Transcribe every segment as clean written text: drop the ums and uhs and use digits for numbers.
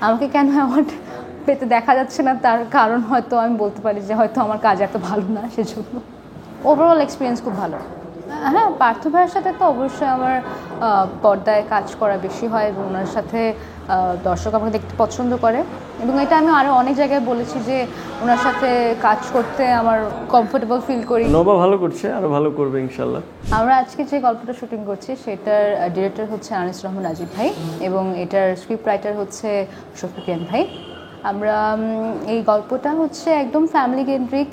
আমাকে কেন অ্যাওয়ার্ড পেতে দেখা যাচ্ছে না তার কারণ হয়তো আমি বলতে পারি যে হয়তো আমার কাজ এত ভালো না, সেজন্য। ওভারঅল এক্সপিরিয়েন্স খুব ভালো। হ্যাঁ, পার্থ ভাইয়ের সাথে তো অবশ্যই আমার পর্দায় কাজ করা বেশি হয় এবং ওনার সাথে দর্শক আমাকে দেখতে পছন্দ করে, এবং এটা আমি আরও অনেক জায়গায় বলেছি যে ওনার সাথে কাজ করতে আমার কমফোর্টেবল ফিল করি। নবা ভালো করছে, আরও ভালো করবে ইনশাল্লাহ। আমরা আজকে যে গল্পটা শুটিং করছি সেটার ডিরেক্টর হচ্ছে আনিস রহমান রাজীব ভাই এবং এটার স্ক্রিপ্ট রাইটার হচ্ছে শফিকুল ভাই। আমরা এই গল্পটা হচ্ছে একদম ফ্যামিলি কেন্দ্রিক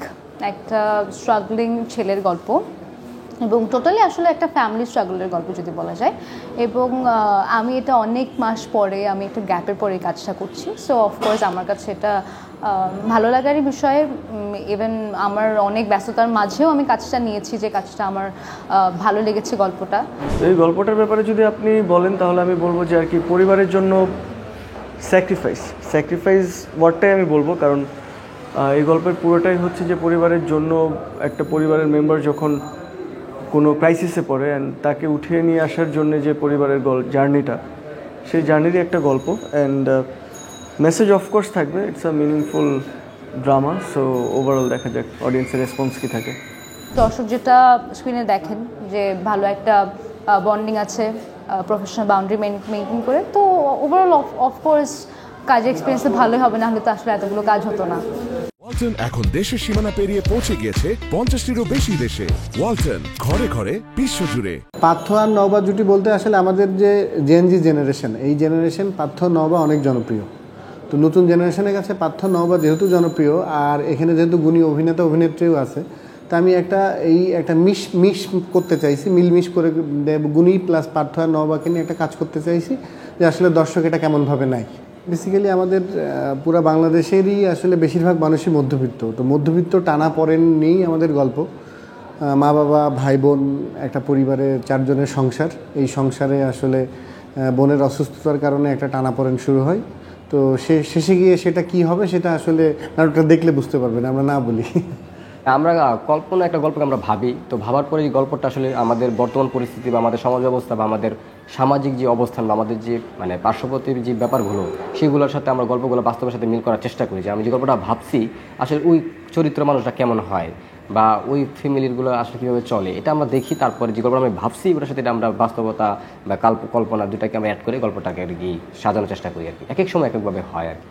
একটা স্ট্রাগলিং ছেলের গল্প, এবং টোটালি আসলে একটা ফ্যামিলি স্ট্রাগলের গল্প যদি বলা যায়। এবং আমি এটা অনেক মাস পরে, আমি একটা গ্যাপের পরে এই কাজটা করছি। সো অফকোর্স আমার কাছে এটা ভালো লাগারই বিষয়। ইভেন আমার অনেক ব্যস্ততার মাঝেও আমি কাজটা নিয়েছি, যে কাজটা আমার ভালো লেগেছে গল্পটা। এই গল্পটার ব্যাপারে যদি আপনি বলেন তাহলে আমি বলবো যে আর কি পরিবারের জন্য স্যাক্রিফাইস ওয়ার্ডটাই আমি বলবো, কারণ এই গল্পের পুরোটাই হচ্ছে যে পরিবারের জন্য একটা পরিবারের মেম্বার যখন কোনো ক্রাইসিসে পড়ে অ্যান্ড তাকে উঠিয়ে নিয়ে আসার জন্য যে পরিবারের জার্নিটা, সেই জার্নিরই একটা গল্প। অ্যান্ড মেসেজ অফকোর্স থাকবে, it's a meaningful drama. So overall দেখা যাক অডিয়েন্সের রেসপন্স কী থাকে। দর্শক যেটা স্ক্রিনে দেখেন যে ভালো একটা বন্ডিং আছে, প্রফেশনাল বাউন্ডারি মেনটেন করে, তো ওভারঅল অফকোর্স কাজের এক্সপিরিয়েন্স ভালোই হবে, না হলে তো আসলে এতগুলো কাজ হতো না। ওয়ালটন এখন দেশের সীমানা পেরিয়ে পৌঁছে গিয়েছে 50টিরও বেশি দেশে। ওয়ালটন, ঘরে ঘরে বিশ্বজুড়ে। পার্থ আর নওবা জুটি বলতে আসলে আমাদের যে জেনজি জেনারেশন, এই জেনারেশন পার্থ নওবা অনেক জনপ্রিয়। তো নতুন জেনারেশনের কাছে পার্থ নওবা যেহেতু জনপ্রিয়, আর এখানে যেহেতু গুণী অভিনেতা অভিনেত্রীও আছে, তা আমি একটা মিশ করতে চাইছি, মিলমিশ করে গুণী প্লাস পার্থ আর নওবাকে নিয়ে একটা কাজ করতে চাইছি, যে আসলে দর্শক এটা কেমনভাবে নেয়। বেসিক্যালি আমাদের পুরো বাংলাদেশেরই আসলে বেশিরভাগ মানুষই মধ্যবিত্ত, তো মধ্যবিত্ত টানা পড়েন নিয়েই আমাদের গল্প। মা বাবা ভাই বোন, একটা পরিবারের 4 জনের সংসার। এই সংসারে আসলে বোনের অসুস্থতার কারণে একটা টানাপোড়েন শুরু হয়। তো শেষে গিয়ে সেটা কি হবে সেটা আসলে নাটকটা দেখলে বুঝতে পারবেন, আমরা না বলি। আমরা কল্পনা একটা গল্পকে আমরা ভাবি, তো ভাবার পরে এই গল্পটা আসলে আমাদের বর্তমান পরিস্থিতি বা আমাদের সমাজ ব্যবস্থা বা আমাদের সামাজিক যে অবস্থান বা আমাদের যে পার্শ্ববর্তী যে ব্যাপারগুলো, সেগুলোর সাথে আমরা গল্পগুলো বাস্তবের সাথে মিল করার চেষ্টা করি, যে আমি যে গল্পটা ভাবছি আসলে ওই চরিত্র মানুষটা কেমন হয় বা ওই ফ্যামিলিগুলো আসলে কীভাবে চলে, এটা আমরা দেখি। তারপরে যে গল্পটা আমি ভাবছি ওটার সাথে আমরা বাস্তবতা বা কল্পনা দুটাকে আমরা অ্যাড করে গল্পটাকে আর কি সাজানোর চেষ্টা করি আর কি। এক এক সময় এক একভাবে হয় আর কি।